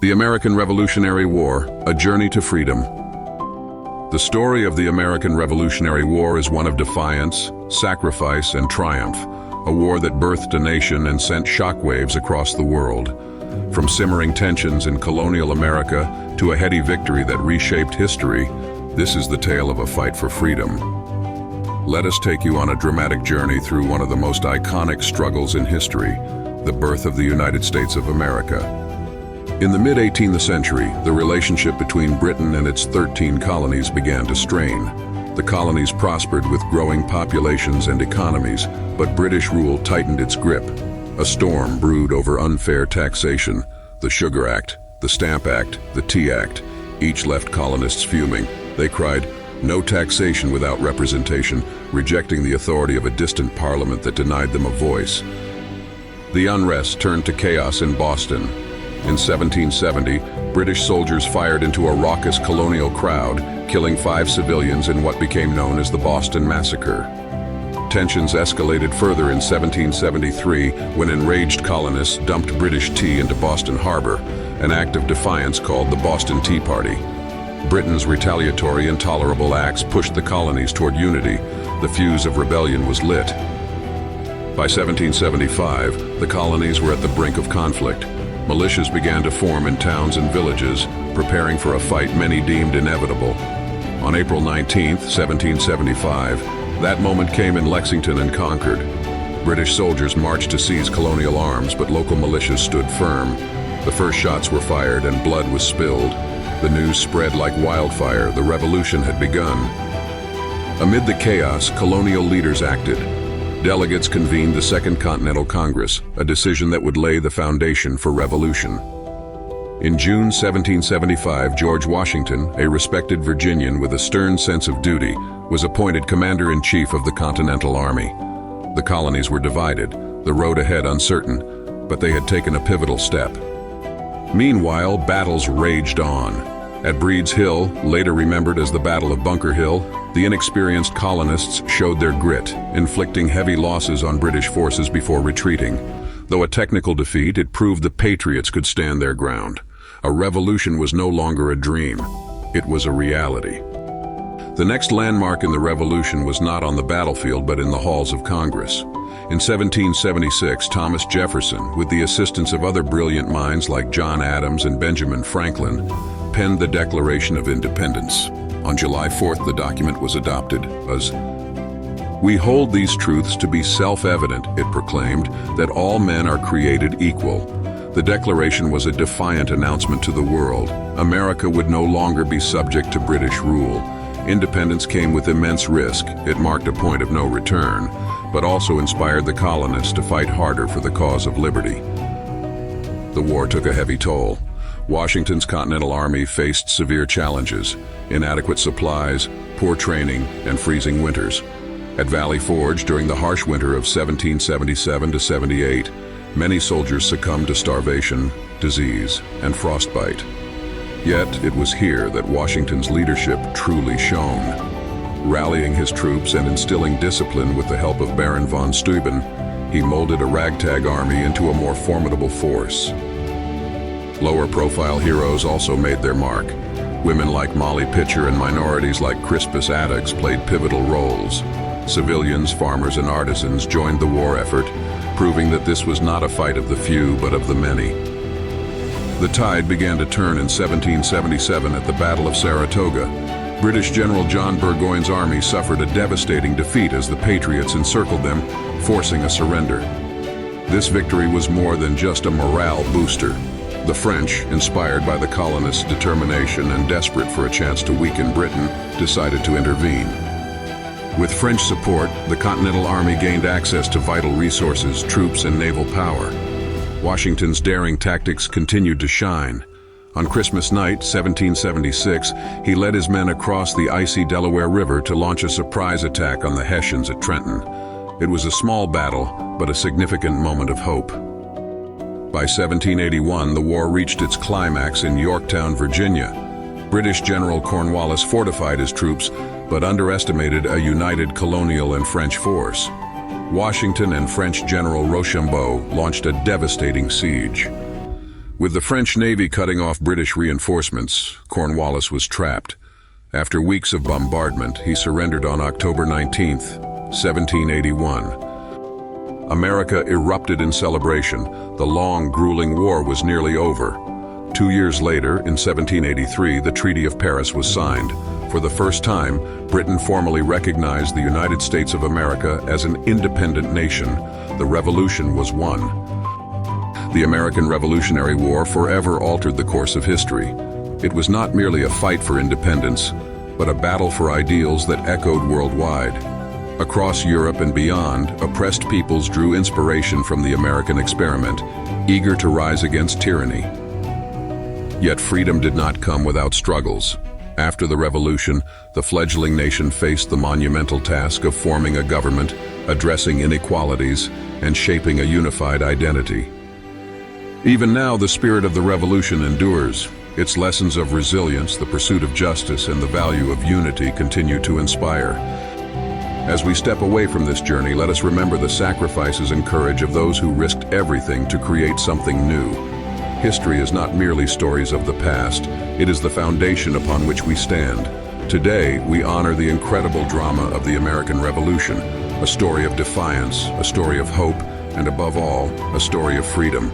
The American Revolutionary War, A Journey to Freedom. The story of the American Revolutionary War is one of defiance, sacrifice, and triumph, a war that birthed a nation and sent shockwaves across the world. From simmering tensions in colonial America to a heady victory that reshaped history, this is the tale of a fight for freedom. Let us take you on a dramatic journey through one of the most iconic struggles in history, the birth of the United States of America. In the mid-18th century, the relationship between Britain and its 13 colonies began to strain. The colonies prospered with growing populations and economies, but British rule tightened its grip. A storm brewed over unfair taxation. The Sugar Act, the Stamp Act, the Tea Act, each left colonists fuming. They cried, "No taxation without representation," rejecting the authority of a distant parliament that denied them a voice. The unrest turned to chaos in Boston. In 1770, British soldiers fired into a raucous colonial crowd, killing 5 civilians in what became known as the Boston Massacre. Tensions escalated further in 1773 when enraged colonists dumped British tea into Boston Harbor, an act of defiance called the Boston Tea Party. Britain's retaliatory, intolerable acts pushed the colonies toward unity. The fuse of rebellion was lit. By 1775, the colonies were at the brink of conflict. Militias began to form in towns and villages, preparing for a fight many deemed inevitable. On April 19, 1775, that moment came in Lexington and Concord. British soldiers marched to seize colonial arms, but local militias stood firm. The first shots were fired and blood was spilled. The news spread like wildfire. The revolution had begun. Amid the chaos, colonial leaders acted. Delegates convened the Second Continental Congress, a decision that would lay the foundation for revolution. In June 1775, George Washington, a respected Virginian with a stern sense of duty, was appointed Commander-in-Chief of the Continental Army. The colonies were divided, the road ahead uncertain, but they had taken a pivotal step. Meanwhile, battles raged on. At Breed's Hill, later remembered as the Battle of Bunker Hill, the inexperienced colonists showed their grit, inflicting heavy losses on British forces before retreating. Though a technical defeat, it proved the Patriots could stand their ground. A revolution was no longer a dream. It was a reality. The next landmark in the revolution was not on the battlefield but in the halls of Congress. In 1776, Thomas Jefferson, with the assistance of other brilliant minds like John Adams and Benjamin Franklin, penned the Declaration of Independence. On July 4th, the document was adopted as, "We hold these truths to be self-evident," it proclaimed, "that all men are created equal." The Declaration was a defiant announcement to the world. America would no longer be subject to British rule. Independence came with immense risk. It marked a point of no return, but also inspired the colonists to fight harder for the cause of liberty. The war took a heavy toll. Washington's Continental Army faced severe challenges: inadequate supplies, poor training, and freezing winters. At Valley Forge, during the harsh winter of 1777 to 78, many soldiers succumbed to starvation, disease, and frostbite. Yet, it was here that Washington's leadership truly shone. Rallying his troops and instilling discipline with the help of Baron von Steuben, he molded a ragtag army into a more formidable force. Lower-profile heroes also made their mark. Women like Molly Pitcher and minorities like Crispus Attucks played pivotal roles. Civilians, farmers, and artisans joined the war effort, proving that this was not a fight of the few but of the many. The tide began to turn in 1777 at the Battle of Saratoga. British General John Burgoyne's army suffered a devastating defeat as the Patriots encircled them, forcing a surrender. This victory was more than just a morale booster. The French, inspired by the colonists' determination and desperate for a chance to weaken Britain, decided to intervene. With French support, the Continental Army gained access to vital resources, troops, and naval power. Washington's daring tactics continued to shine. On Christmas night, 1776, he led his men across the icy Delaware River to launch a surprise attack on the Hessians at Trenton. It was a small battle, but a significant moment of hope. By 1781, the war reached its climax in Yorktown, Virginia. British General Cornwallis fortified his troops, but underestimated a united colonial and French force. Washington and French General Rochambeau launched a devastating siege. With the French Navy cutting off British reinforcements, Cornwallis was trapped. After weeks of bombardment, he surrendered on October 19, 1781. America erupted in celebration. The long, grueling war was nearly over. 2 years later, in 1783, the Treaty of Paris was signed. For the first time, Britain formally recognized the United States of America as an independent nation. The revolution was won. The American Revolutionary War forever altered the course of history. It was not merely a fight for independence, but a battle for ideals that echoed worldwide. Across Europe and beyond, oppressed peoples drew inspiration from the American experiment, eager to rise against tyranny. Yet freedom did not come without struggles. After the revolution, the fledgling nation faced the monumental task of forming a government, addressing inequalities, and shaping a unified identity. Even now, the spirit of the revolution endures. Its lessons of resilience, the pursuit of justice, and the value of unity continue to inspire. As we step away from this journey, let us remember the sacrifices and courage of those who risked everything to create something new. History is not merely stories of the past, it is the foundation upon which we stand. Today, we honor the incredible drama of the American Revolution, a story of defiance, a story of hope, and above all, a story of freedom.